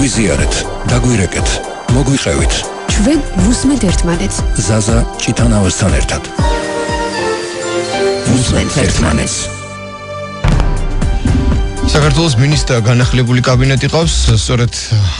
დაგვიზიარეთ, დაგვირეკეთ, მოგვიყევით. ჩვენ ვუსმენთ ერთმანეთს. ზაზა ჭიტანავასთან ერთად. ვუსმენთ ერთმანეთს. საქართველოს მინისტრთა განახლებული კაბინეტი ყავს, სწორედ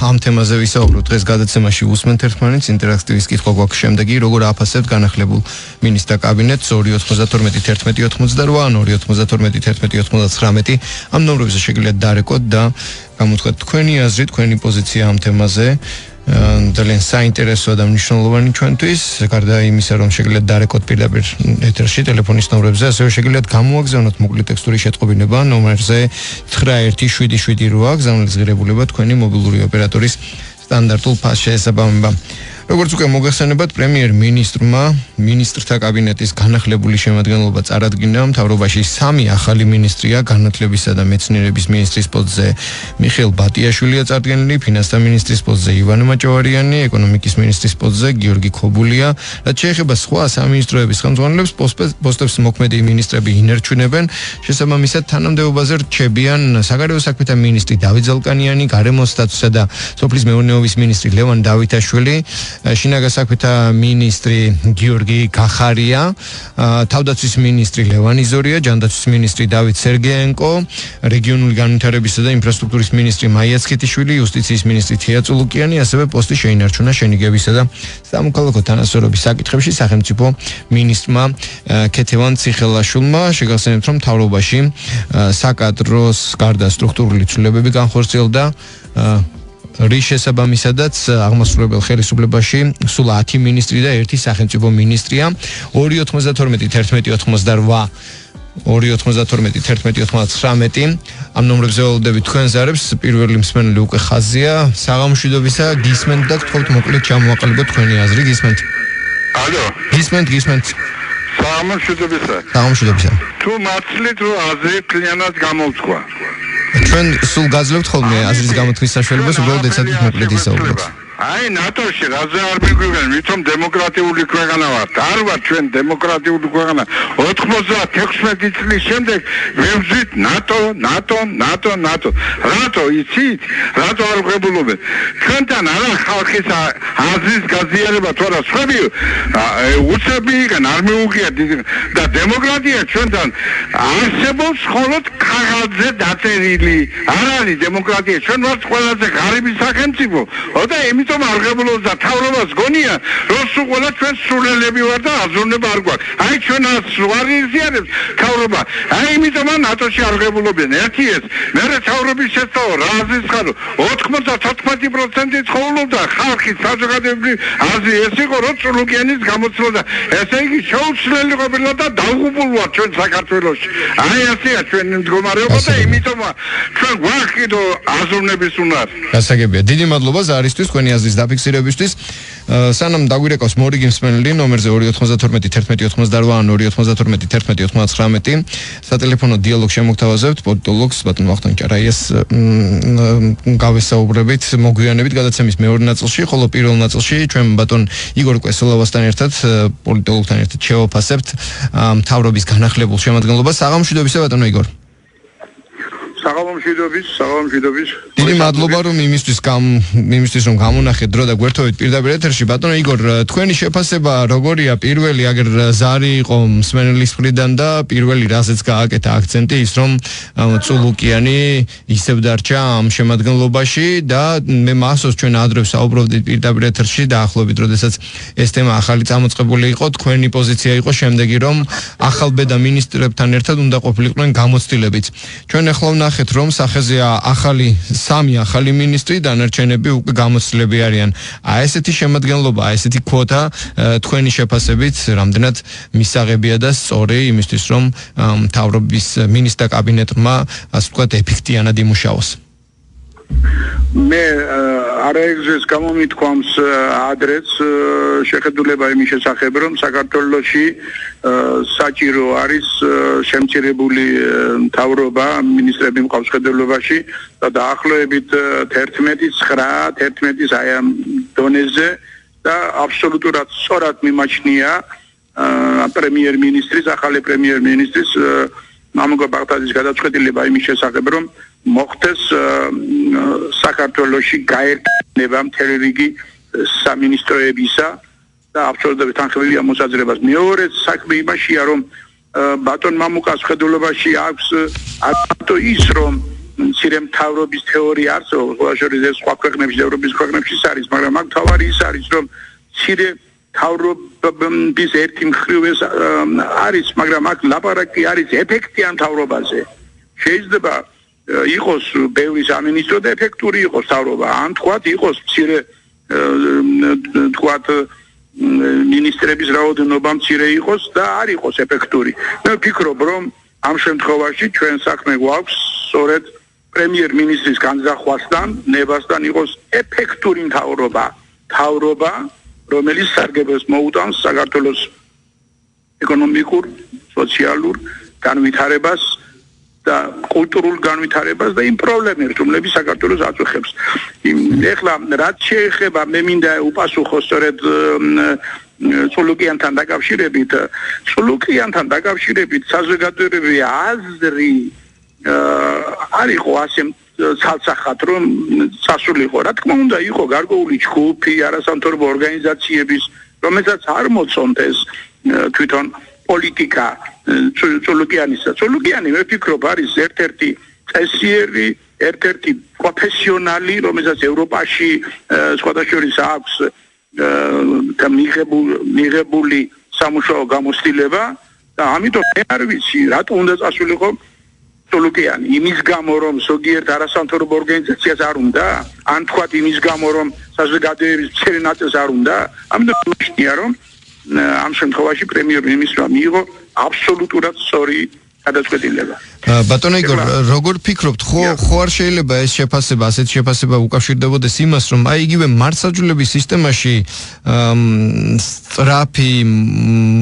ამ თემაზე ვისაუბროთ დღეს გადაცემაში ვუსმენთ ერთმანეთს ინტერაქტივის კითხვა გვაქვს შემდეგი, როგორ აფასებთ განახლებულ მინისტრთა კაბინეტს 292-11-88 ან 292-11-99 ამ ნომრებზე შეგიძლიათ დარეკოთ და გამოთქვათ თქვენი აზრი, თქვენი პოზიცია ამ თემაზე. ძალიან საინტერესოა და მნიშვნელოვანი ჩვენთვის, გარდა იმისა, რომ შეგიძლიათ დარეკოთ პირდაპირ ეთერში ტელეფონის ნომრებზე, ასევე შეგიძლიათ გამოაგზავნოთ მოკლე ტექსტური შეტყობინება ნომერზე 917778, გზავნილის ღირებულება თქვენი მობილური ოპერატორის სტანდარტულ ფასს შეესაბამება. როგორც უკვე მოგეხსენებათ, პრემიერ-მინისტრმა მინისტრთა კაბინეტის განახლებული შემადგენლობა წარადგინა, მთავრობაში 3 ახალი მინისტრია, განათლებისა და მეცნიერების მინისტრის პოსტზე მიხეილ ბატიაშვილია წარდგენილი, ფინანსთა მინისტრის პოსტზე ივანე მაჭავარიანი, ეკონომიკის ministris პოსტზე გიორგი ქობულია, რაც შეეხება სხვა სამინისტროების ხელმძღვანელებს, პოსტებს მოქმედი მინისტრები ინერჩუნებენ, შესაბამისად თანამდებობაზე რჩებიან საგარეო საქმეთა მინისტრი დავით ზალკანიანი, გარემოს სტატუსსა და სოფლის მეურნეობის მინისტრი ლევან დავითაშვილი, შინაგან საქმეთა მინისტრი გიორგი გახარია, თავდაცვის მინისტრი ლევან იზორია, ჯანდაცვის მინისტრი დავით სერგეენკო, რეგიონული განვითარებისა და ინფრასტრუქტურის მინისტრი მაია ცხეთიშვილი, იუსტიციის მინისტრი თია წულუკიანი, ასევე პოსტი შეინარჩუნა შენიგებისა და სამოქალაქო თანასწორობის საკითხებში სახელმწიფო მინისტრმა ქეთევან ციხელაშვილმა. შეგახსენებთ, რომ მთავრობაში საკადროს გარდა სტრუქტურული ცვლილებები განხორციელდა, რის შესაბამისადაც აღმასრულებელ ხელისუფლებაში სულ 10 მინისტრი და 1 სახელმწიფო მინისტრია. 292-11-88 292-11-99 ამ ნომრებზე ველოდებით თქვენს ზარებს. პირველი მსმენელი უკვე ხაზია. საღამოშვიდობისა, გისმენთ და გთხოვთ მოკლედ ჩამოაყალიბოთ თქვენი აზრი. გისმენთ. ალო. გისმენთ. საღამოშვიდობისა. თუ მართლით რომ აზრი კლიანად გამოვთქვა. ჩვენ სულ გაძლევთ ხოლმე აზრის გამოთქმის საშუალებას, უბრალოდ ეცადეთ მოკლედ ისაუბროთ. აი ნატოში რაზე არ მიგვიგენ, ვითომ დემოკრატიული ქვეყანა ვართ. არ ვართ ჩვენ დემოკრატიული ქვეყანა. 96 წლის შემდეგ ვევზით ნატო. რატო იცით? რატო არ ვღებულობენ? ჩვენთან არა ხალხის აზრის გაზიარება თუ არა სხვები უცები იყენ, არ მიუღია და დემოკრატია ჩვენთან არსებობს მხოლოდ ქაღალდზე დაწერილი. არ არის დემოკრატია. ჩვენ ვართ ყველაზე ღარიბი სახელმწიფო. და იმიტომ არ ღებულობს და თავრობას გონია, რომ სულ ყველა ჩვენ სულელები ვარ და აზროვნება არ გვაქვს. აი ჩვენ არ იზიარებს თავრობა. აი იმიტომ ნატოში არ ღებულობენ. ერთი ეს, მერე თავრობის შეცდაო რა აზრის ხარო 94% ცხოვრობდა ხალხის საზოგადოებრივი აზრი ეს იყო, რომ წულუკიანის გამოცდილება და ესე იგი შეუცვლელი ყოფილა და დაუღუბულ ვარ ჩვენ საქართველოში. აი ასეა ჩვენი მდგომარეობა და იმიტომ ჩვენ გვაქვს კიდო აზროვნების უნარი. გასაგებია. დიდი მადლობა ზარისთვის, თქვენი აზრის დაფიქსირებისთვის. სანამ დაგვირეკავს მორიგი მსმენელი ნომერზე 292-11-88 ან 292-11-99 სატელეფონო დიალოგ შემოგთავაზებთ პოლიტოლოგს ბატონ ვახტანგ ჭარაიას გავესაუბრებით მოგვიანებით გადაცემის მეორე ნაწილში, ხოლო პირველ ნაწილში ჩვენ ბატონ იგორ კვესელოვასთან ერთად პოლიტოლოგთან ერთად შევაფასებთ მთავრობის განახლებულ შემადგენლობას. საღამოშვიდობისა ბატონო იგორ. საღამოშვიდობის. დიდი მადლობა რომ იმისთვის რომ გამონახეთ დრო და გვერდთხოვით პირდაპირ ეთერში. ბატონო იგორ, თქვენი შეფასება როგორია? პირველი აგერ ზარი იყო მსმენელის მხრიდან და პირველი რაზეც გააკეთა აქცენტი ის რომ წულუკიანი ისევ დარჩა ამ შემადგენლობაში და მე მასოს ჩვენ ადრე საუბრობდით პირდაპირ ეთერში დაახლოებით როდესაც ეს თემა ახალი წამოწყებული იყო, თქვენი პოზიცია იყო შემდეგი რომ ახალბედა მინისტრებთან ერთად უნდა ყოფილიყვნენ გამოცდილებიც. ჩვენ ახლა ვნახეთ რომ სახეზეა 3 ახალი მინისტრი, დანარჩენები უკვე გამოცდილები არიან. ესეთი შემადგენლობა, ესეთი კვოტა თქვენი შეფასებით რამდენად მისაღებია და სწორი იმისთვის რომ მთავრობის მინისტრთა კაბინეტმა ასე ვთქვათ ეფექტიანად იმუშაოს. მე არაერთხელ გამომითქვამს ადრეც შეხედულება იმის შესახებ რომ საქართველოში საჭირო არის შემცირებული მთავრობა მინისტრები მყავს შეხედულებაში და დაახლოებით 11-9 აი ამ დონეზე და აბსოლუტურად სწორად მიმაჩნია პრემიერ-მინისტრის ახალი პრემიერ-მინისტრის მამუკა ბაღდაძის გადაწყვეტილება იმის შესახებ, რომ მოხდეს საქართველოში გაერთიანება მთელი რიგი სამინისტროებისა და აბსოლუტურად თანხმოვანია მოსაძრებას. მეორე საქმე იმაშია, რომ ბატონ მამუკას ხედულობაში აქვს ათო ის, რომ მცირე მთავრობის თეორია არსებობს, ყველა შორის ეს სხვა ქვეყნებში, ევროპის ქვეყნებში არის, მაგრამ მაგ თავარი ის არის, რომ მცირე მთავრობის ერთი მხრივ ეს არის, მაგრამ აქ ლაპარაკი არის ეფექტიან მთავრობაზე. შეიძლება იყოს ბევრი სამინისტრო და ეფექტური იყოს მთავრობა, ან თქვათ იყოს მცირე თქვათ ministrების რაოდენობა მცირე იყოს და არ იყოს ეფექტური. მე ვფიქრობ, რომ ამ შემთხვევაში ჩვენ საქმე გვაქვს სწორედ პრემიერ-მინისტრის განზრახვასთან, ნებასთან იყოს ეფექტური მთავრობა, რომელიც სარგებლობს მოუტანს საქართველოს ეკონომიკურ, სოციალურ განვითარებას და კულტურულ განვითარებას და იმ პრობლემებს, რომლებიც საქართველოს აწუხებს. ეხლა რაც შეეხება მე მინდა უპასუხო სწორედ წულუკიანთან დაკავშირებით საზოგადოებრივი აზრი არ იყო ასე ცალსახად რომ სასულიყო. რა თქმა უნდა იყო გარკვეული ჯგუფი, არასამთავრობო ორგანიზაციების, რომელსაც არ მოწონდეს თვითონ პოლიტიკა წულუკიანი მე ვფიქრობ არის ერთ-ერთი წესიერი, ერთ-ერთი პროფესიონალი, რომელსაც ევროპაში სხვადასხვა აქვს მიღებული სამუშაო გამოცდილება და ამიტომ მე არ ვიცი რატო უნდა წასულიყო წულუკიანი. იმის გამო რომ ზოგიერთ არასამთავრობო ორგანიზაციას არ უნდა, ან თქვათ იმის გამო რომ საზოგადოების მცირე ნაწილს არ უნდა, ამიტომ მაშინია რომ ამ შემთხვევაში პრემიერ-მინისტრმა მიიღო აბსოლუტურად სწორი გადაწყვეტილება. ბატონო იგორ, როგორ ფიქრობთ, ხო არ შეიძლება ეს შეფასება, ასეთ შეფასება უკავშირდებოდეს იმას, რომ აი იგივე მართლმსაჯულების სისტემაში სწრაფი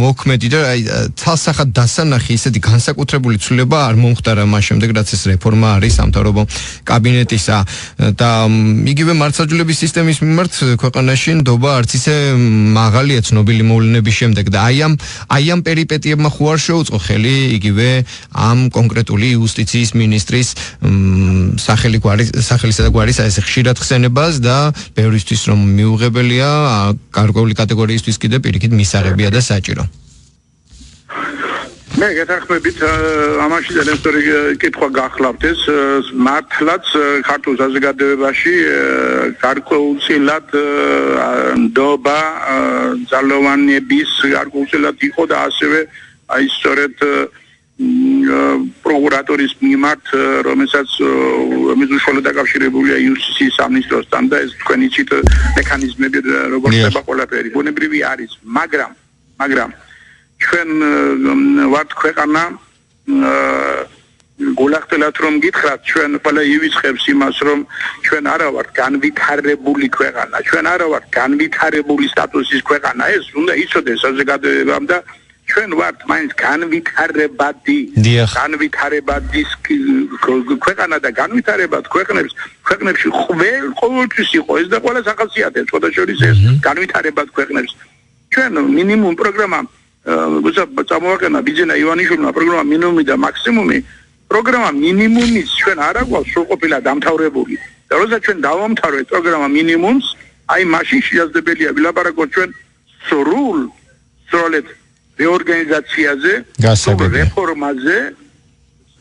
მოქმედი და აი ცალსახად დასანახი ისეთი განსაკუთრებული ცვლილება არ მომხდარა მას შემდეგ, რაც ეს რეფორმა არის სამთავრობო კაბინეტისა და იგივე მართლმსაჯულების სისტემის მიმართ ქვეყანაში ნდობა არც ისე მაღალია ცნობილი მოვლენების შემდეგ და აი ამ პერიპეტიებმა ხო არ შეუწყო ხელი იგივე ამ კონკრეტული იუსტიციის მინისტრის სახელისა და გვარის ეს ხშირად ხსენებას და ბევრისთვის რომ მიუღებელია გარკვეული კატეგორიისთვის კიდე პირიქით მისაღებია და საჭირო. მე გეთანხმებით ამაში ძალიან სწორი კითხვა გახლავთ ეს მართლაც ქართულ საზოგადოებაში გარკვეულწილად ნდობა ძალოვანების გარკვეულწილად იყო და ასევე აი სწორედ პროკურატურის მიმართ, რომელსაც უშუალოდ დაკავშირებულია იუსტიციის სამინისტროსთან და ეს თქვენ იცით მექანიზმები როგორ ხდება ყველაფერი. ბუნებრივი არის, მაგრამ ჩვენ ვართ ქვეყანა გულახდელად რომ გითხრათ, ჩვენ ყველა ივიწყებს იმას, რომ ჩვენ არა ვართ განვითარებული ქვეყანა, ჩვენ არა ვართ განვითარებული სტატუსის ქვეყანა, ეს უნდა იცოდეს საზოგადოებამ და ჩვენ ვართ მაინც განვითარებადი ქვეყანა და განვითარებად ქვეყნებში ყოველთვის იყო ეს და ყველა სახასიათებს შესაძლოა ეს განვითარებად ქვეყნებს ჩვენ მინიმუმ პროგრამა წამოვაყენა ბიძინა ივანიშვილმა პროგრამა მინიმუმი და მაქსიმუმი პროგრამა მინიმუმის ჩვენ არ აგვაქვს სრულყოფილად დამთავრებული და როცა ჩვენ დავამთავრებთ პროგრამა მინიმუმს აი მაშინ შესაძლებელია ვილაპარაკოთ ჩვენ სრულად რეორგანიზაციაზე, რეფორმაზე,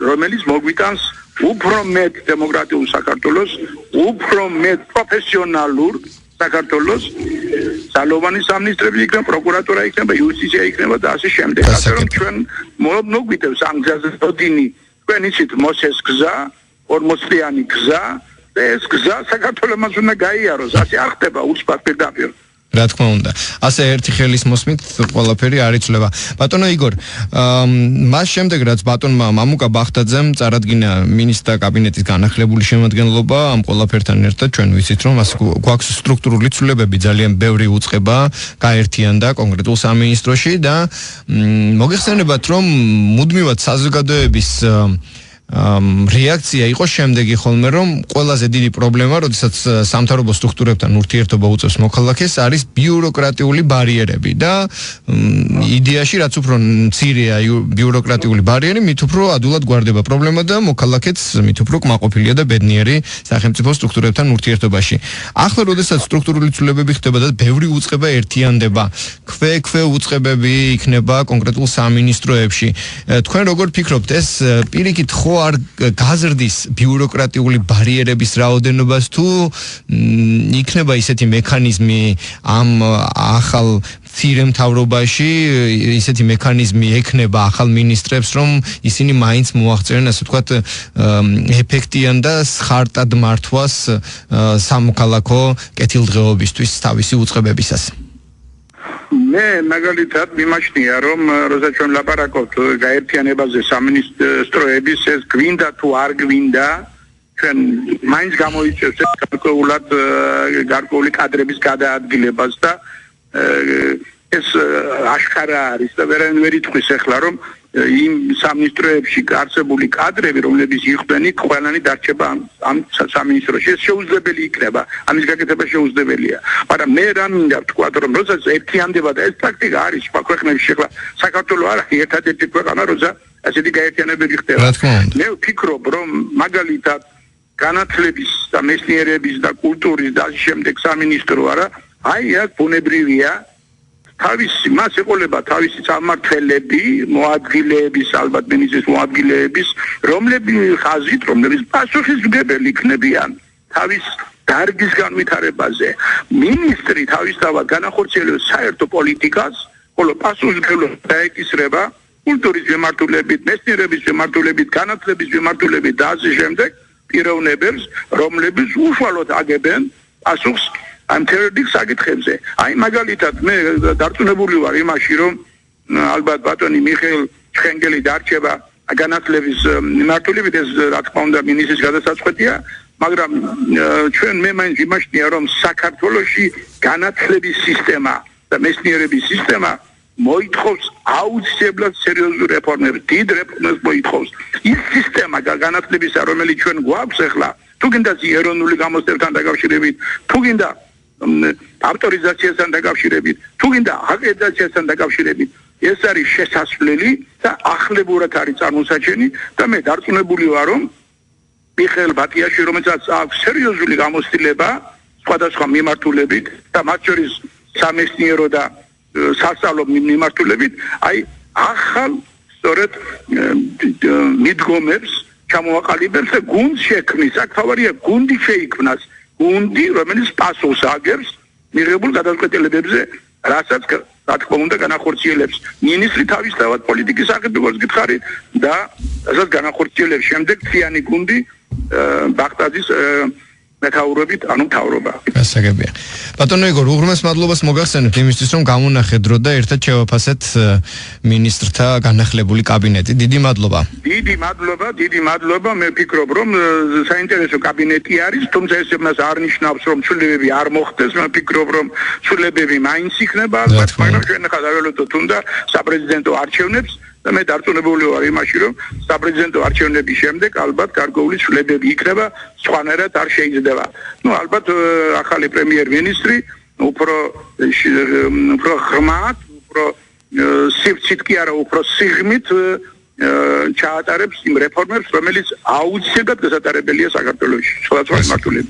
რომელიც მოგვიტანს უფრო მეტ დემოკრატიულ საქართველოს, უფრო მეტ პროფესიონალურ საქართველოს, ძალოვანი სამინისტრები იქნება, პროკურატურა იქნება, იუსტიცია იქნება და ასე შემდეგ. ასე რომ ჩვენ მოგვიტევს ამ გზაზე ოდინი, თქვენ იცით მოსეს გზა, 40-წლიანი გზა და ეს გზა საქართველოს უნდა გაიაროს, ასე არ ხდება უცბად პირდაპირ. რა თქმა უნდა. ასე ერთი ხელის მოსმით ყველაფერი არ იცვლება. ბატონო იგორ, მას შემდეგ რაც ბატონმა მამუკა ბაღდაძემ წარადგინა მინისტრთა კაბინეტის განახლებული შემადგენლობა, ამ ყველაფერთან ერთად ჩვენ ვიცით, რომ ასე გვაქვს სტრუქტურული ცვლილებები, ძალიან ბევრი უწყება გაერთიანდა კონკრეტულ სამინისტროში და მოგეხსენებათ, რომ მუდმივად საზოგადოების რეაქცია იყო შემდეგი ხოლმე რომ ყველაზე დიდი პრობლემა, როდესაც სამთავრობო სტრუქტურებთან ურთიერთობა უწევს მოქალაქეს, არის ბიუროკრატიული ბარიერები და იდეაში რაც უფრო მცირეა ბიუროკრატიული ბარიერი, მით უფრო ადვილად გვარდება პრობლემა და მოქალაქეც მით უფრო კმაყოფილია და ბედნიერი სახელმწიფო სტრუქტურებთან ურთიერთობაში. ახლა როდესაც სტრუქტურული ცვლილებები ხდება და ბევრი უწყება ერთიანდება, ქვე უწყებები იქნება კონკრეტულ სამინისტროებში. თქვენ როგორ ფიქრობთ, ეს პირიქით ხო არ გაზრდის ბიუროკრატიული ბარიერების რაოდენობას თუ იქნება ისეთი მექანიზმი ამ ახალ მცირე მთავრობაში, ისეთი მექანიზმი ექნება ახალ მინისტრებს, რომ ისინი მაინც მოაღწევენ, ასე ვთქვათ, ეფექტიან და სხარტად მართვას სამოქალაქო კეთილდღეობისთვის თავისი უწყებებისას. მე მაგალითად მიმაჩნია რომ როცა ჩვენ ლაპარაკობთ გაერთიანებაზე სამინისტროების ეს გვინდა თუ არ გვინდა ჩვენ მაინც გამოიწევს გარკვეული კადრების გადაადგილებას და ეს აშკარა არის და ვერ ითქვის ახლა რომ იმ სამინისტროებში არსებული კადრები რომლებიც იყვნენ ყველანი დარჩება ამ სამინისტროში ეს შეუძლებელი იქნება ამის გაკეთება შეუძლებელია მაგრამ მე რა მინდა ვთქვა რომ როდესაც ერთიანდება და ეს პრაქტიკა არის სხვა ქვეყნებში ახლა საქართველოს არ არის ერთადერთი ქვეყანა როცა ასეთი გაერთიანებები ხდება მე ვფიქრობ რომ მაგალითად განათლების და მეცნიერების და კულტურის და შემდეგ სამინისტრო არა აი აქ ბუნებრივია თავისი მას ეყოლება თავისი სამმართველები, მოადგილეების, ალბათ მინისტრის მოადგილეების, რომლებიც პასუხისმგებელი იქნებიან თავის დარგის განვითარებაზე. მინისტრი თავისთავად განახორციელებს საერთო პოლიტიკას, ხოლო პასუხისმგებლობა დაეკისრება კულტურის მიმართულებით, მეცნიერების მიმართულებით, განათლების მიმართულებით და ასე შემდეგ პიროვნებებს, რომლებიც უშუალოდ აგებენ პასუხს ამ თერდიქ საკითხებზე. აი მაგალითად მე დარწმუნებული ვარ იმაში რომ ალბათ ბატონი მიხეილ ჩხენგელი დარჩება განათლების მიმართულებით ეს რა თქმა უნდა მინისტრის გადასაწყვეტია, მაგრამ ჩვენ მე მაინც ვიმაჩნია რომ საქართველოში განათლების სისტემა და მეცნიერების სისტემა მოითხოვს აუცილებლად სერიოზულ რეფორმებს, დიდ რეფორმებს მოითხოვს. ის სისტემა განათლებისა რომელიც ჩვენ გვაქვს ახლა, თუ გინდა ეროვნული გამოცდებთან დაკავშირებით, თუ გინდა ავტორიზაციასთან დაკავშირებით, თუ გინდა აკრედიტაციასთან დაკავშირებით, ეს არის შესაძლებელი და ახლებურად არის წარმოსაჩენი და მე დარწმუნებული ვარ რომ მიხეილ ბატიაშვილი რომელსაც აქვს სერიოზული გამოცდილება სხვადასხვა მიმართულებით და მათ შორის სამეცნიერო და სასწავლო მიმართულებით, აი ახალ სწორედ მიდგომებს ჩამოაყალიბებს და გუნდს შექმნის, აქ თავარია გუნდი შეიქმნას. გუნდი, რომელიც პასუხს აგებს მიღებულ გადაწყვეტილებებზე, რასაც რა თქმა უნდა განახორციელებს მინისტრი თავისთავად პოლიტიკის აღებებას გითხარით და რასაც განახორციელებს შემდეგ მთლიანი გუნდი ბაღდადის მეთაურობით, ანუ მთავრობა. გასაგებია. ბატონო იგორ, უღრმეს მადლობას მოგახსენებთ იმისთვის, რომ გამონახეთ დრო და ერთად შევაფასეთ მინისტრთა განახლებული კაბინეტი. დიდი მადლობა. დიდი მადლობა. მე ვფიქრობ, რომ საინტერესო კაბინეტი არის, თუმცა ეს მას არ ნიშნავს, რომ ცვლილებები არ მოხდეს. მე ვფიქრობ, რომ ცვლილებები მაინც იქნება, მაგრამ ჩვენ ახლა დაველოდოთ თუნდა საპრეზიდენტო არჩევნებს და მე დარწმუნებული ვარ იმაში, რომ საპრეზიდენტო არჩევნების შემდეგ ალბათ გარკვეული ცვლილებები იქნება, სხვანაირად არ შეიძლება. ალბათ ახალი პრემიერ-მინისტრი უფრო ღრმად, უფრო სივცით კი არა, უფრო სიღრმით ჩაატარებს იმ რეფორმებს, რომელიც აუცილებლად გასატარებელია საქართველოში. სხვადასხვა მიმართულებით.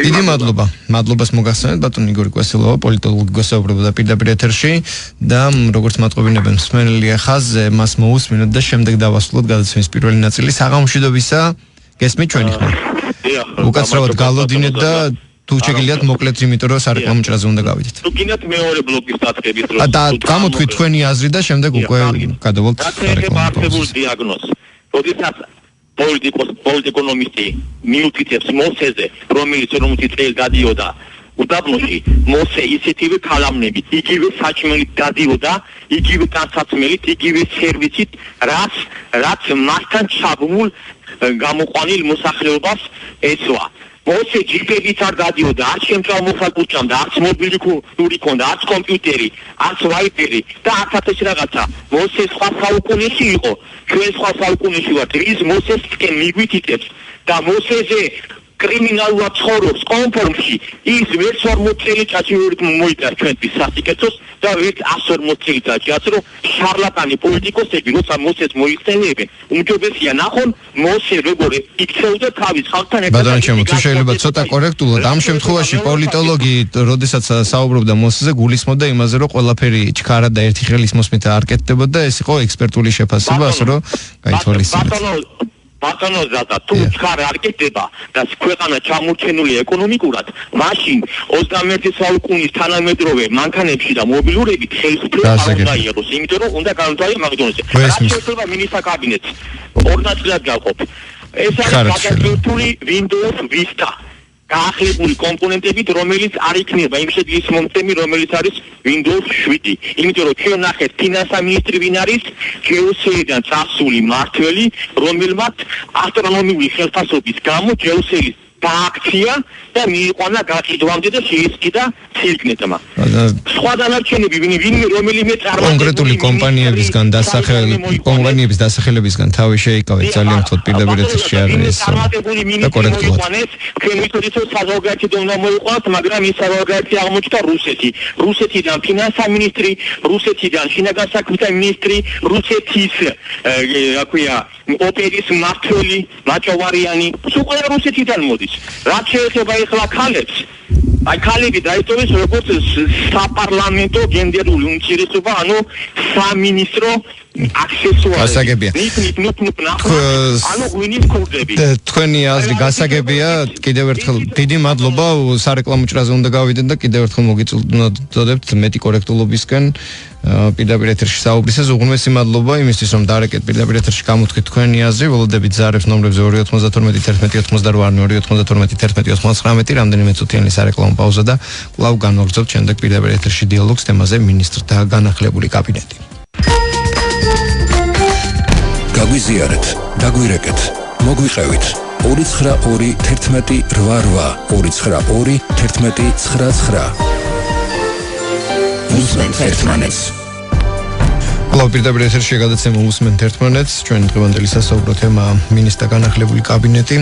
დიდი მადლობა. მადლობას მოგახსენებთ ბატონ იგორ კვესილოვა, პოლიტოლოგი გასაუბრებოდა პირდაპირ ეთერში და როგორც მატყობინებენ მსმენელი ხაზზე მას მოусმინოთ და შემდეგ დავასრულოთ გადაცემის პირველი ნაწილი. საღამოშვიდობისა, გესმით ჩვენი ხმა. უკაცრავად გალოდინეთ და თუ შეგიძლიათ მოკლედ, იმიტომ რომ სარეკლამო ჭრაზე უნდა გავიდეთ. თუ გინდათ მეორე ბლოკის დაწყების დროს. და გამოთქვით თქვენი აზრი და შემდეგ უკვე გადავალთ სარეკლამო დიაგნოზს. როდესაც პოლიტიკონომისტი მიუთითებს მოსეზე, რომელიც 40 წელი გადიოდა უდაბნოში, მოსე ისეთივე ქალამნებით, იგივე საჭმელით გადიოდა, იგივე განსაცმელით, იგივე სერვისით, რაც მასთან ჩაბმულ გამოყვანილ მოსახლეობას ეცვა. მოსე ჯიპებით არ გადიოდა, არც შემთხვევა მოხალხურჭამდა, არც მობილური ქონდა, არც კომპიუტერი, არც ვაიპერი და არც ეს რაღაცა. მოსე სხვა საუკუნეში იყო, ჩვენ სხვა საუკუნეში ვართ, ის მოსეს თქენ მიგვითითებს და მოსეზე კრიმინალურად ცხოვრობს კონფორმში, ის ვერც 40 წელიწადში მოიწევს ჩვენთვის სასიკეთოს და ვერც 140 წელიწადში, ასე რომ შარლატანი პოლიტიკოსები როცა მოსეს მოიხსენიებენ, უმჯობესია ნახონ მოსე როგორ იქცეოდა თავის ხალხთან ერთად. ბატონო ჩემო, თუ შეიძლება ცოტა კორექტულად, ამ შემთხვევაში პოლიტოლოგი, როდესაც საუბრობდა მოსეზე, გულისხმობდა იმაზე, რომ ყველაფერი ჩქარა და ერთი ხელის მოსმით არ კეთდებოდა და ეს იყო ექსპერტული შეფასება, ასე რომ გაითვალისწინეთ. ბატონო ზადა, თუ ჩქარა არ კეთდება და ქვეყანა ჩამორჩენილია ეკონომიკურად, მაშინ 21 საუკუნის თანამედროვე მანქანებში და მობილურებით ხელისუფლება არ უნდა იყოს, იმიტომ რომ უნდა განვითარდეს მაგდონეზე. რაც შეეხება მინისტრთა კაბინეტს, ორ ნაწილად გავყოფ. ეს არის გადაგირთული Windows Vista. გაახლებული კომპონენტებით, რომელიც არ იქნება იმ შედგის მომცემი, რომელიც არის Windows 7. იმიტომ რომ ჩვენ ნახეთ ფინანსთა მინისტრი ვინ არის, ჯეუსელიდან წასული მართველი, რომელმაც ასტრონომიული ხელფასობის გამო ჯეუსელის დააქცია და მიიყვანა გაყიდვამდე და შეისყიდა ცირკნეტმა. სხვა დანარჩენები ვინმე რომელიმე კონკრეტული კომპანიებისგან დასახელებისგან თავი შეიკავეთ ძალიან თოთ პირდაპირ ეთერში არის და კორექტულად. ჩვენ ვიცოდით რომ საზოგადოებრივი უნდა მოიყვანოთ, მაგრამ ის საზოგადოებრივი აღმოჩნდა რუსეთი. რუსეთიდან ფინანსთა მინისტრი, რუსეთიდან შინაგან საქმეთა მინისტრი, რუსეთის აქვია ოპერის მმართველი, მაჭოვარიანი, სულ ყველა რუსეთიდან მოდის. რაც შეეხება ეხლა ქალებს, აი ქალები დაიწოვეს როგორც საპარლამენტო გენდერული უმცირესობა, ანუ სამინისტრო აქსესუარი. გასაგებია. ანუ გვინის კურდები. თქვენი აზრი გასაგებია, კიდევ ერთხელ დიდი მადლობა, სარეკლამო ჭრაზე უნდა გავიდეთ და კიდევ ერთხელ მოგიწოდებთ მეტი კორექტულობისკენ. პირდაპირ ეთერში საუბრისას უღრმესი მადლობა იმისთვის რომ დარეკეთ პირდაპირ ეთერში გამოთქვით თქვენი აზრი, ველოდებით ზარებს ნომრებზე 292 11 88 292 11 89 რამდენიმე წუთიანი სარეკლამო პაუზა და კვლავ განვაგრძობთ შემდეგ პირდაპირ ეთერში დიალოგს თემაზე მინისტრთა განახლებული კაბინეტი. გაგვიზიარეთ, დაგვირეკეთ, მოგვიყევით 292 11 88 292 11 99. უსმენთ ერთმანეთს. კვლავ პირდაპირ ეთერში გადაცემა უსმენთ ერთმანეთს. ჩვენ დღევანდელი სასაუბრო თემა მინისტრთა განახლებული კაბინეტი.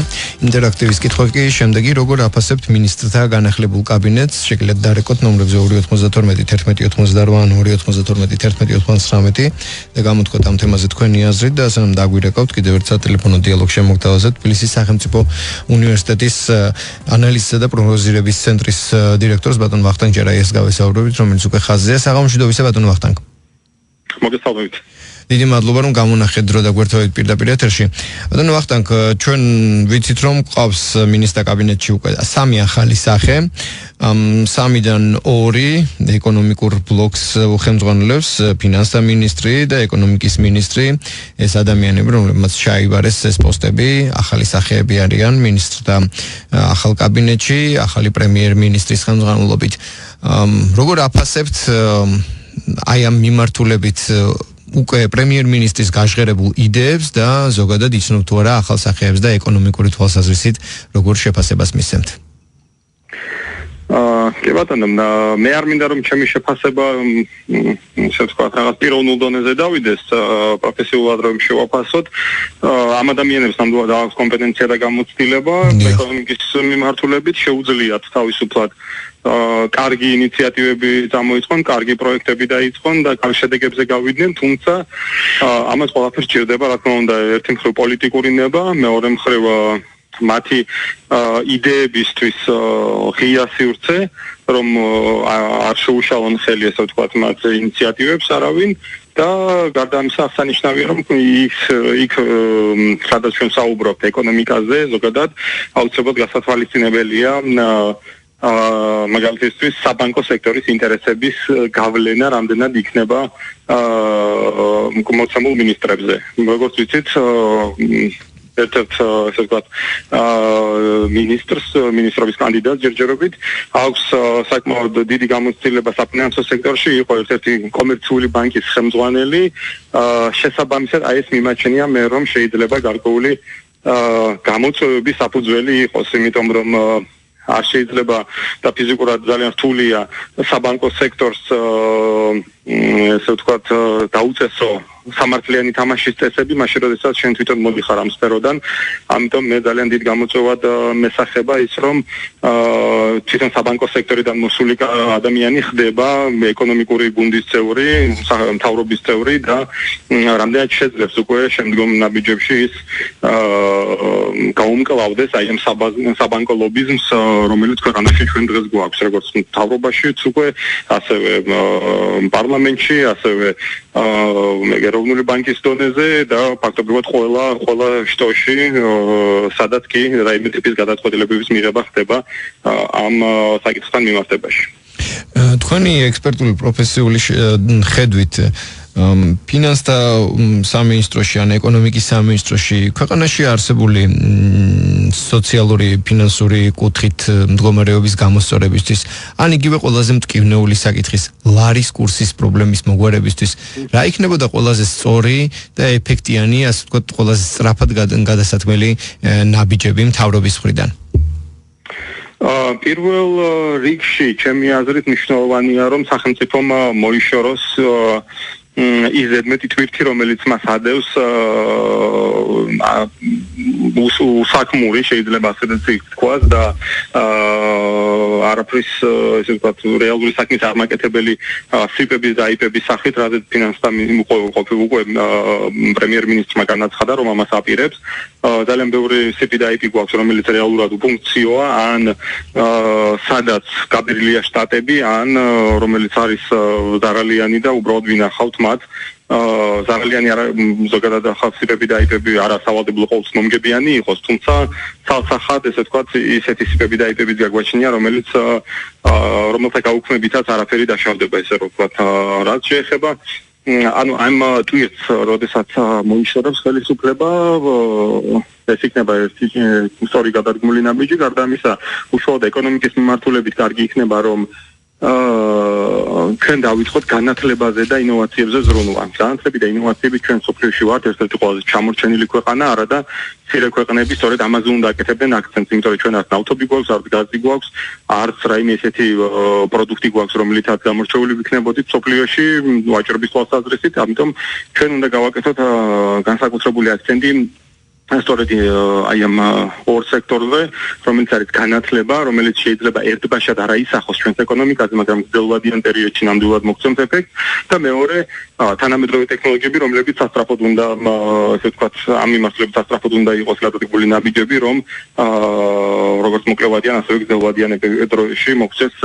ინტერაქტივის კითხვები კი შემდეგი, როგორ აფასებთ მინისტრთა განახლებულ კაბინეტს? შეგიძლიათ დარეკოთ ნომრებზე 292 11 88 292 11 89 და გამოთქვათ ამ თემაზე თქვენი აზრი და ასე რომ დაგვირეკავთ კიდევ ერთ სატელეფონო დიალოგ შემოგთავაზეთ თბილისის სახელმწიფო უნივერსიტეტის ანალიზისა და პროგნოზირების ცენტრის დირექტორს ბატონ ვახტანგ ჯერაიას გავესაუბრებით, რომელიც უკვე ხაზზეა. საღამოშიდობისა ბატონ ვახტანგ. მოგესალმებით. დიდი მადლობა რომ გამონახეთ დრო და გვერდით პირდაპირ ეთერში. ბატონო ვახტანგ, ჩვენ ვიცით რომ ყავს მინისტრთა კაბინეტში უკვე 3 ახალი სახე. 3-დან 2 ეკონომიკურ ბლოკს უხელმძღვანელებს ფინანსთა მინისტრი და ეკონომიკის მინისტრი. ეს ადამიანები, რომლებმაც ჩაიბარეს ეს პოსტები, ახალი სახეები არიან მინისტრთა ახალ კაბინეტში, ახალი პრემიერ-მინისტრის ხელმძღვანელობით. როგორ აფასებთ აი ამ მიმართულებით უკვე პრემიერ-მინისტრის გაჟღერებულ იდეებს და ზოგადად იცნობ თუ არა ახალ სახეებს და ეკონომიკური თვალსაზრისით როგორ შეფასებას მისცემთ? კი ბატონო, მე არ მინდა რომ ჩემი შეფასება ისე ვთქვათ, რაღაც პიროვნულ დონეზე დავიდეს, პროფესიულად რომ შევაფასოთ. ამ ადამიანებს ნამდვილად აქვს კომპეტენცია და გამოცდილება ეკონომიკის მიმართულებით, შეუძლიათ თავისუფლად კარგი ინიციატივები წამოიწყონ, კარგი პროექტები დაიწყონ და კარგ შედეგებზე გავიდნენ, თუმცა ამას ყველაფერს სჭირდება, რა თქმა უნდა, ერთი მხრივ პოლიტიკური ნება, მეორე მხრივ მათი იდეებისთვის ღია სივრცე, რომ არ შეუშალონ ხელი, ესე ვთქვათ, მათ ინიციატივებს არავინ და გარდა ამისა აღსანიშნავია, რომ იქ სადაც ჩვენ საუბრობთ ეკონომიკაზე, ზოგადად აუცილებლად გასათვალისწინებელია მაგალითისთვის საბანკო სექტორის ინტერესების გავლენა რამდენად იქნება მოცემულ მინისტრებზე. როგორც ვიცით, ერთ-ერთ ესე ვთქვათ მინისტრობის კანდიდატს ჯერჯერობით აქვს საკმაოდ დიდი გამოცდილება საფინანსო სექტორში, იყო ერთ-ერთი კომერციული ბანკის ხელმძღვანელი. შესაბამისად, აი ეს მიმაჩნია მე რომ შეიძლება გარკვეული გამოწვევების საფუძველი იყოს, იმიტომ რომ არ შეიძლება და ფიზიკურად ძალიან რთულია საბანკო სექტორს ესე ვთქვათ დაუწესო სამართლიანი თამაშის წესები, მაშინ როდესაც შენ თვითონ მოდიხარ ამ სფეროდან, ამიტომ მე ძალიან დიდ გამოწვევად მესახება ის, რომ თვითონ საბანკო სექტორიდან მოსული ადამიანი ხდება ეკონომიკური გუნდის წევრი, მთავრობის წევრი და რამდენად შეძლებს უკვე შემდგომ ნაბიჯებში ის გაუმკლავდეს აი ამ საბანკო ლობიზმს, რომელიც ქვეყანაში ჩვენ დღეს გვაქვს, როგორც მთავრობაშიც უკვე, ასევე პარლამენტში, ასევე ეროვნული ბანკის დონეზე და ფაქტობრივად ყველა შტოში სადაც კი რაიმე ტიპის გადაწყვეტილებების მიღება ხდება ამ საკითხთან მიმართებაში. თქვენი ექსპერტული პროფესიული ხედვით ფინანსთა სამინისტროში ან ეკონომიკის სამინისტროში ქვეყანაში არსებული სოციალური ფინანსური კუთხით მდგომარეობის გამოსწორებისთვის ან იგივე ყველაზე მტკივნეული საკითხის ლარის კურსის პრობლემის მოგვარებისთვის რა იქნებოდა ყველაზე სწორი და ეფექტიანი, ასე ვთქვათ, ყველაზე სწრაფად გადასათმელი ნაბიჯები მთავრობის მხრიდან? პირველ რიგში ჩემი აზრით მნიშვნელოვანია რომ სახელმწიფომ მოიშოროს ის ზედმეტი თვირთი, რომელიც მას ადევს უსაქმური, შეიძლება ასეც თქვას და არაფრის ესე ვთქვათ რეალური საქმის აღმაკეთებელი სვიპების და აიპების სახით, რადგან ფინანსთა უკვე პრემიერ-მინისტრმა განაცხადა, რომ ამას აპირებს. ძალიან ბევრი სვიპი და აიპი გვაქვს, რომელიც რეალურად უფუნქციოა, ან სადაც გაბერილია შტატები, ან რომელიც არის ზარალიანი და უბრალოდ ვინახავთ მათ. ზარალიანი ზოგადად ხალხსიპები და აიპები არასავალდებულო ყოველთვის მომგებიანი იყოს, თუმცა ცალსახად ესე ვთქვათ ისეთი სიპები და აიპები გაგვაჩნია, რომელთა გაუქმებითაც არაფერი დაშავდება, ესე რომ ვთქვათ, რაც შეეხება ანუ ამ ტვირთს, როდესაც მოიშორებს ხელისუფლება, ეს იქნება ერთი სწორი გადადგმული ნაბიჯი, გარდა ამისა, უშუალოდ ეკონომიკის მიმართულებით კარგი იქნება, რომ ჩვენ დავიწყოთ განათლებაზე და ინოვაციებზე ზრუნვა. განათლები და ინოვაციები ჩვენ სოფლიოში ვართ ერთ-ერთი ყველაზე ჩამორჩენილი ქვეყანა, არა და მცირე ქვეყნები სწორედ ამაზე უნდა აკეთებდნენ აქცენტს, იმიტომ რომ ჩვენ არც ნავთობი გვაქვს, არც გაზი გვაქვს, არც რაიმე ესეთი პროდუქტი გვაქვს, რომელიცაც გამორჩეული ვიქნებოდით სოფლიოში ვაჭრობის თვალსაზრისით, ამიტომ ჩვენ უნდა გავაკეთოთ განსაკუთრებული აქცენტი სწორედ აი ამ ორ სექტორზე, რომელიც არის განათლება, რომელიც შეიძლება ერთბაშად არ აისახოს ჩვენს ეკონომიკაზე, მაგრამ გრძელვადიან პერიოდში ნამდვილად მოგცემს ეფექტს და მეორე თანამედროვე ტექნოლოგიები, რომლებიც სასწრაფოდ უნდა, ესე ვთქვათ, ამ მიმართულებით სასწრაფოდ უნდა იყოს გადადგმული ნაბიჯები, რომ როგორც მოკლევადიან, ასევე გრძელვადიან დროში მოგცეს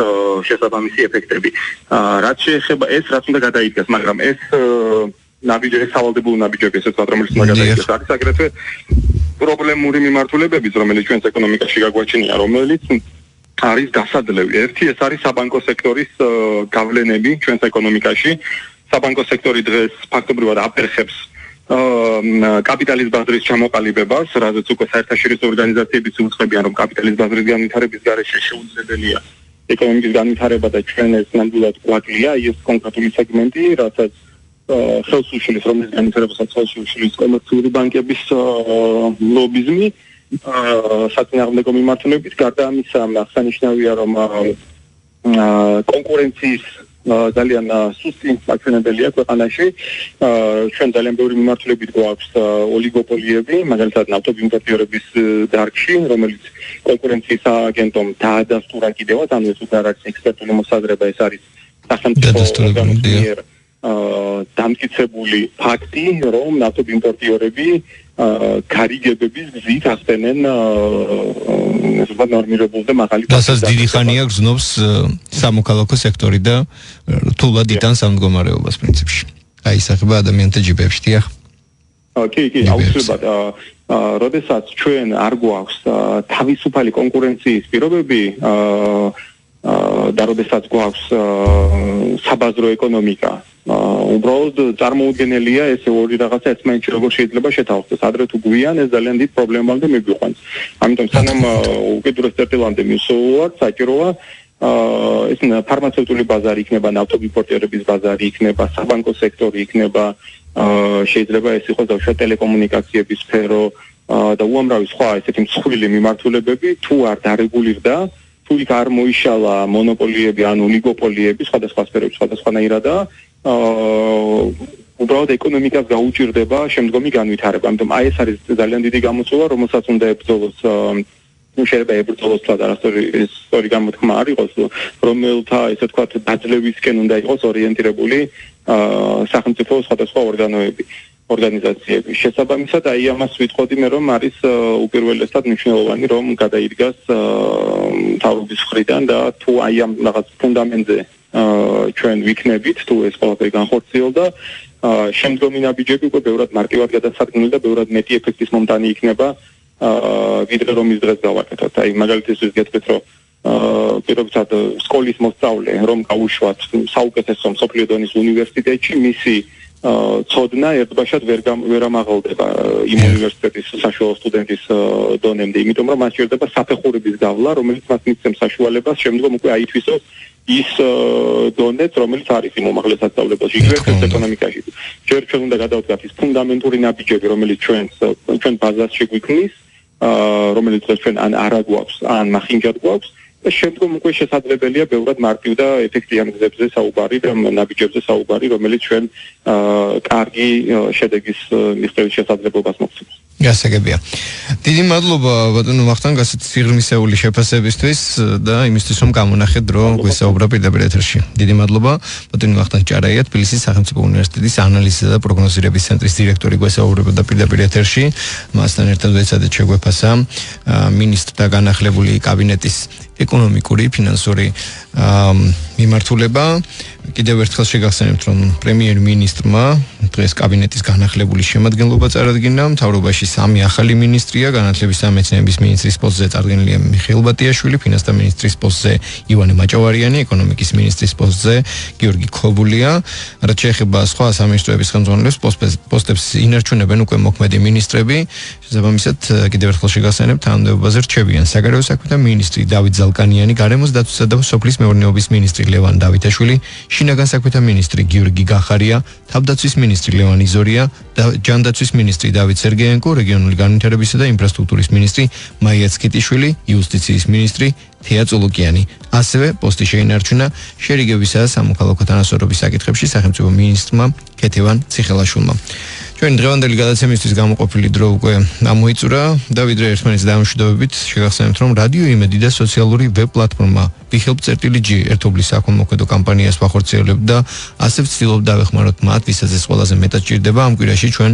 შესაბამისი ეფექტები. რაც შეეხება ეს, რაც უნდა გადაიდგეს, მაგრამ ეს ნაბიჯები სავალდებულო ნაბიჯები, ესე ვთქვათ, რომელიც უნდა გადაიდგეს, არის აგრეთვე პრობლემური მიმართულებებიც, რომელიც ჩვენს ეკონომიკაში გაგვაჩნია, რომელიც არის გასადლევი. ერთი ეს არის საბანკო სექტორის გავლენები ჩვენს ეკონომიკაში. საბანკო სექტორი დღეს ფაქტობრივად აფერხებს კაპიტალის ბაზრის ჩამოყალიბებას, რადგან უკვე საერთაშორისო ორგანიზაციებიც უწყებიან, რომ კაპიტალის ბაზრის განვითარების გარეშე შეუძლებელია ეკონომიკის განვითარება და ჩვენ ეს ნამდვილად გვაკლია, ეს კონკრეტული სეგმენტი, რასაც ხელს უშლის, რომლის განვითარებასაც ხელს უშლის კომერციული ბანკების ლობიზმი, საწინააღმდეგო მიმართულებით. გარდა ამისა, აღსანიშნავია, რომ კონკურენციის ძალიან სუსტი მაჩვენებელია ქვეყანაში. ჩვენ ძალიან ბევრი მიმართულებით გვაქვს ოლიგოპოლიები, მაგალითად ნავთობიმპორტიორების დარგში, რომელიც კონკურენციის აგენტომ დაადასტურა კიდევაც, ანუ ეს უკვე არ არის ექსპერტული მოსაზრება, ეს არის სახელმწიფო დამტკიცებული ფაქტი, რომ ნავთობიმპორტიორები გარიგებების გზით ახდენენ ნორმირებულ და მაღალი რასაც დიდი ხანია გრძნობს სამოქალაქო სექტორი და რთულად იტანს ამ მდგომარეობას პრინციპში. აისახება ადამიანთა ჯიბებში, დიახ. კი, აუცილებლად. როდესაც ჩვენ არ გვაქვს თავისუფალი კონკურენციის პირობები და როდესაც გვაქვს საბაზრო ეკონომიკა, უბრალოდ წარმოუდგენელია ეს ორი რაღაცა ერთმანეთში როგორ შეიძლება შეთავსდეს. ადრე თუ გვიან ეს ძალიან დიდ პრობლემამდე მიგვიყვანს. ამიტომ სანამ უკიდურეს წერტილამდე მისულვართ, საჭიროა ეს ფარმაცევტული ბაზარი იქნება, ნავთობიმპორტიორების ბაზარი იქნება, საბანკო სექტორი იქნება, შეიძლება ეს იყოს დავუშვათ ტელეკომუნიკაციების სფერო, და უამრავი სხვა ესეთი მსხვილი მიმართულებები თუ არ დარეგულირდა, თუ იქ არ მოიშალა მონოპოლიები ან ოლიგოპოლიები სხვადასხვა სფეროებში სხვადასხვანაირადაა, უბრალოდ ეკონომიკას გაუჭირდება შემდგომი განვითარება. ამიტომ აი ეს არის ძალიან დიდი გამოწვევა, რომელსაც უნდა ებრძოლოს შეიძლება ებრძოლოს თვად არასწორი გამოთქმა არ იყოს, რომელთა ესე ვთქვათ დაძლევისკენ უნდა იყოს ორიენტირებული სახელმწიფო სხვადასხვა ორგანიზაციები. შესაბამისად, აი ამას ვიტყოდი მე, რომ არის უპირველესად მნიშვნელოვანი, რომ გადაიდგას მთავრობის მხრიდან და თუ აი ამ რაღაც ფუნდამენტზე ჩვენ ვიქნებით, თუ ეს ყველაფერი განხორციელდა, შემდგომი ნაბიჯები უკვე ბევრად მარტივად გადასარგმნილი და ბევრად მეტი ეფექტის მომტანი იქნება, ვიდრე რომ ის დღეს გავაკეთოთ. აი მაგალითისთვის გეტყვით, რომ პირობითად სკოლის მოსწავლე რომ გაუშვათ საუკეთესო მსოფლიო დონის უნივერსიტეტში, მისი ცოდნა ერთბაშად ვერ ამაღლდება იმ უნივერსიტეტის საშუალო სტუდენტის დონემდე, იმიტომ რომ მას შეიძლება საფეხურების გავლა, რომელიც მას მისცემს საშუალებას შემდგომ უკვე აითვისოს ის დონეც, რომელიც არის იმ უმაღლეს სასწავლებელში, იგივე ეკონომიკაში. ჯერ ჩვენ უნდა გადავდგათ ის ფუნდამენტური ნაბიჯები, რომელიც ჩვენ ბაზას შეგვიქმნის, რომელიც ჩვენ ან არა გვაქვს, ან მახინჯად გვაქვს. და შემდგომ უკვე შესაძლებელია ბევრად მარტივ და ეფექტიან გზებზე საუბარი და ნაბიჯებზე საუბარი, რომელიც ჩვენ კარგი შედეგის მიღწევის შესაძლებლობას მოგცემს. გასაგებია. დიდი მადლობა ბატონო ვახტანგ ასეთ სიღრმისეული შეფასებისთვის და იმისთვის რომ გამონახეთ დრო გვესაუბრა პირდაპირ ეთერში. დიდი მადლობა ბატონო ვახტანგ ჭარაია, თბილისის სახელმწიფო უნივერსიტეტის ანალიზისა და პროგნოზირების ცენტრის დირექტორი გვესაუბრებოდა პირდაპირ ეთერში. მასთან ერთად ეცადეთ შეგვეფასა მინისტრთა განახლებული კაბინეტის ეკონომიკური, ფინანსური მიმართულება. კიდევ ერთხელ შეგახსენებთ, რომ პრემიერ-მინისტრმა დღეს კაბინეტის განახლებული შემადგენლობა წარადგინა. მთავრობაში 3 ახალი მინისტრია, განათლების და მეცნიერების მინისტრის პოსტზე წარდგენილია მიხეილ ბატიაშვილი, ფინანსთა მინისტრის პოსტზე ივანე მაჭავარიანი, ეკონომიკის მინისტრის პოსტზე გიორგი ქობულია. რაც შეეხება სხვა სამინისტროების ხელმძღვანელებს, პოსტებს ინარჩუნებენ უკვე მოქმედი მინისტრები. შესაბამისად, კიდევ ერთხელ შეგახსენებთ, თანამდებობაზე რჩებიან საგარეო საქმეთა მინისტრი დავით ზალკანიანი, გარემოს დაცვისა და სოფლის მეურნეობის მინისტრი ლევან დავითაშვილი, შინაგან საქმეთა მინისტრი გიორგი გახარია, თავდაცვის მინისტრი ლევან იზორია და ჯანდაცვის მინისტრი დავით სერგეენკო, რეგიონული განვითარებისა და ინფრასტრუქტურის მინისტრი მაია ცკიტიშვილი, იუსტიციის მინისტრი თეა წულუკიანი. ასევე პოსტი შეინარჩუნა შერიგებისა და სამოქალაქო თანასწორობის საკითხებში სახელმწიფო მინისტრმა ქეთევან ციხელაშვილმა. ჩვენ დღევანდელი გადაცემისთვის გამოყოფილი დრო უკვე ამოიწურა და ვიდრე ერთმანეთს დამშვიდობებით შეგახსენებთ, რომ რადიო იმედი და სოციალური ვებ პლატფორმა ვიხელბ.g ერთობლის საქონმოქმედო კამპანიას ვახორციელებთ და ასე ვცდილობთ დავეხმაროთ მათ, ვისაც ყველაზე მეტად ჭირდება. ამ კვირაში ჩვენ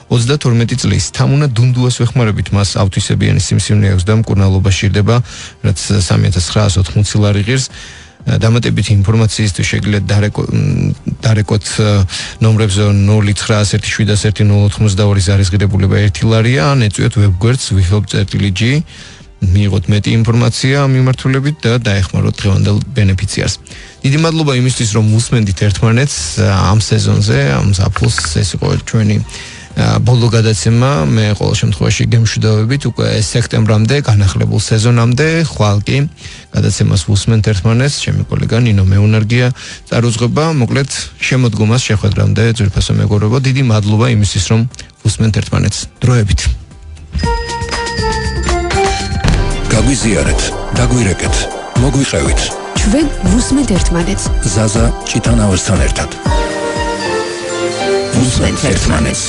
32 წლის თამუნა დუნდუას ვეხმარებით, მას ავთვისებიანი სიმსივნე აქვს და მკურნალობა სჭირდება, რაც 3980 ლარი ღირს. დამატებითი ინფორმაციისთვის შეგიძლიათ დარეკოთ ნომრებზე 0917108082 ზარისღირებულება 1 ლარია, ან ეწვიოთ ვებგვერდს ვიხელბ.g, მიიღოთ მეტი ინფორმაცია ამ მიმართულებით და დაეხმაროთ დღევანდელ ბენეფიციარს. დიდი მადლობა იმისთვის, რომ უსმენდით ერთმანეთს ამ სეზონზე, ამ ზაფხულს. ეს იყო ჩვენი ბოლო გადაცემა. მე ყოველ შემთხვევაში გემშვიდობებით უკვე სექტემბრამდე, განახლებულ სეზონამდე. ხვალ კი გადაცემას უსმენთ ერთმანეთს. ჩემი კოლეგა ნინო მეუნარგია წარუძღვება. მოკლედ შემოდგომას შეხვედრამდე ძვირფასო მეგობრებო, დიდი მადლობა იმისთვის, რომ უსმენთ ერთმანეთს. დროებით. გაგვიზიარეთ, დაგვირეკეთ, მოგვიყევით. ჩვენ ვუსმენთ ერთმანეთს. ზაზა ჭიტანავასთან ერთად. უსმენთ ერთმანეთს.